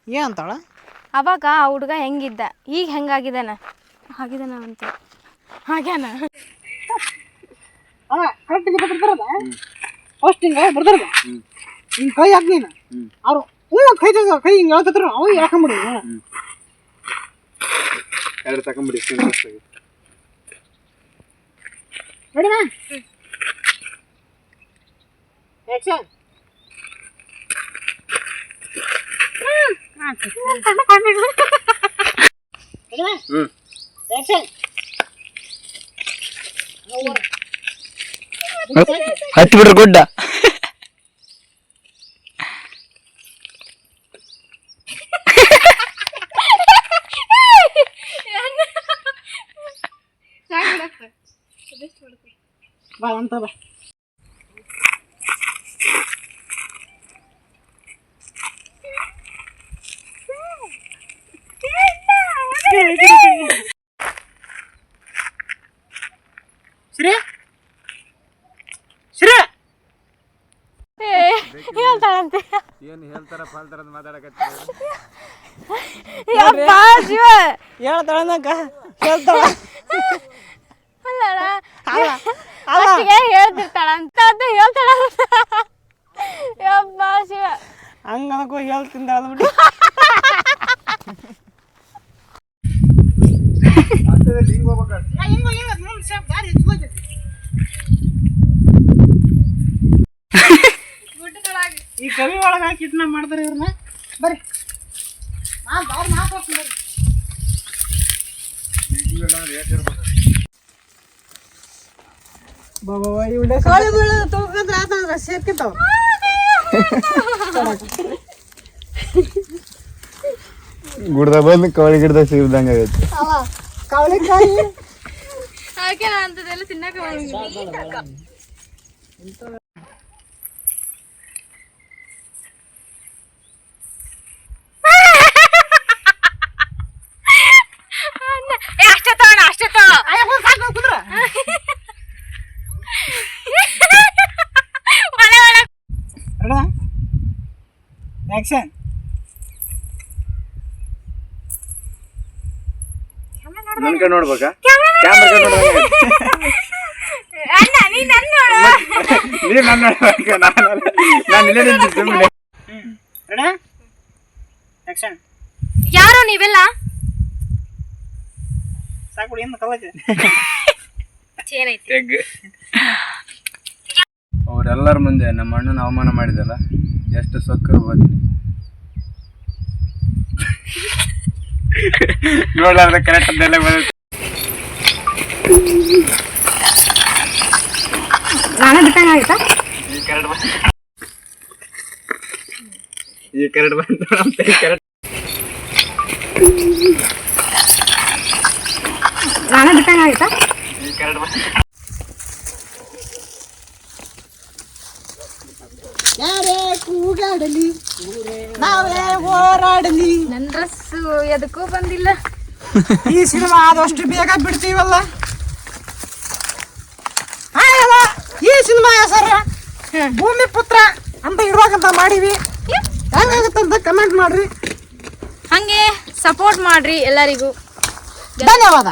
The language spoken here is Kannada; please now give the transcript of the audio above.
ಏನಂತಾಳ? ಅವಾಗ ಆ ಹುಡುಗ ಹೆಂಗಿದ್ದ ಈಗ ಹೆಂಗಾಗಿದ್ದಾನ ಅಂತ ಹಾಗ್ಯಾನ ಕರೆಕ್ಟ್ ಬರ್ತಾರಲ್ಲ ಫಸ್ಟ್ ಹಿಂಗೆ ಬರ್ತಾರಲ್ಲ ಹಿಂಗೆ ಕೈ ಹಾಕಿ ನೀನು ಅವ್ರು ಕೈ ಹಿಂಗೆ ಹೇಳ್ತಿದ್ರು ಅವಾಗ ಯಾಕಂಬಿಡಿ ಎರಡು ತಗೊಂಬಿಡಿ ನೋಡಿ ಆಕ್ಷನ್ ಹತ್ತಿ ಬಿಡ್ರಿ ಗುಡ್ಡ ಬಾ ಅಂತ ಬಾ ಶ್ರೀ ಹೇಳ್ತಾಳಂತೆ ಏನು ಹೇಳ್ತಾರ ಫಾಲ್ತಾರ ಮಾತಾಡಕತ್ತೀರ ಹೇಳ್ತಾಳನಕ್ಕ ಹೇಳ್ತಾಳ ಹೇಳ್ತಿರ್ತಾಳಂತ ಅದು ಹೇಳ್ತಾಳ ಯಪ್ಪ ಶಿವ ಹಂಗ ಅನ್ಕೋ ಹೇಳ್ತಿಂದ ಅಂದ್ಬಿಟ್ಟು ಈ ಕವಿ ಒಳಗ ಕಿಟ್ನ ಮಾಡ್ತಾರೆ ಇವ್ರನ್ನ ಬರ್ರಿ ಸೇರ್ಕಿಂತಾವ ಗುಡ್ದ ಬಂದು ಕವಳಿ ಗಿಡದ ಸಿಗ್ದಂಗ ಆಗೈತಿ ಕವಳಿಕಾಯಿ ಹಾಗೆ ಅಂತದೆಲ್ಲ ತಿನ್ನಕ ಆಕ್ಷನ್ ನನ್ನ ಕಡೆ ನೋಡ್ಬೇಕಾ ಕ್ಯಾಮ್ರಾ ಕಡೆ ನೀವ್ ನನ್ನ ನೋಡ್ಬೇಕ ನಾನು ಇಲ್ಲೇ ನಿಂತಿದ್ದೆ ಸುಮ್ಮನೆ ಆಕ್ಷನ್ ಯಾರು ನೀವೆಲ್ಲ ಸಾಕು ಏನು ಕವಚ ಅವ್ರೆಲ್ಲರ ಮುಂದೆ ನಮ್ಮ ಅಣ್ಣನ ಅವಮಾನ ಮಾಡಿದಲ್ಲ ಎಷ್ಟು ಸೊಕ್ಕರು ಬಂದಿ ನೋಡ್ಲಾರ್ದ ಕರೆಕ್ಟ್ ಅದೆಲ್ಲ ಬರುತ್ತೆ ನಾನೇ ಬಿಟ್ಟಂಗಾಯ್ತಾ ಈ ಕರೆಕ್ಟ್ ಬಂತು ಕರೆಕ್ಟ್ ನಾನೇ ಬಿಟ್ಟಂಗಾಯ್ತಾ ಈ ಕರೆಕ್ಟ್ ಬಂತು ಯಾರೇ ಕೂಗಾಡಲಿ ನಾವೇ ಹೋರಾಡಲಿ ನನ್ನ ಡ್ರೆಸ್ಸು ಎದಕ್ಕೂ ಬಂದಿಲ್ಲ ಈ ಸಿನಿಮಾ ಆದಷ್ಟು ಬೇಗ ಬಿಡ್ತೀವಲ್ಲ ಈ ಸಿನಿಮಾ ಹೆಸರು ಭೂಮಿ ಪುತ್ರ ಅಂತ ಇಡ್ಬೇಕಂತ ಮಾಡೀವಿ ಹೆಂಗಾಗತ್ತಂತ ಕಮೆಂಟ್ ಮಾಡ್ರಿ ಹಂಗೆ ಸಪೋರ್ಟ್ ಮಾಡ್ರಿ ಎಲ್ಲರಿಗೂ ಧನ್ಯವಾದ.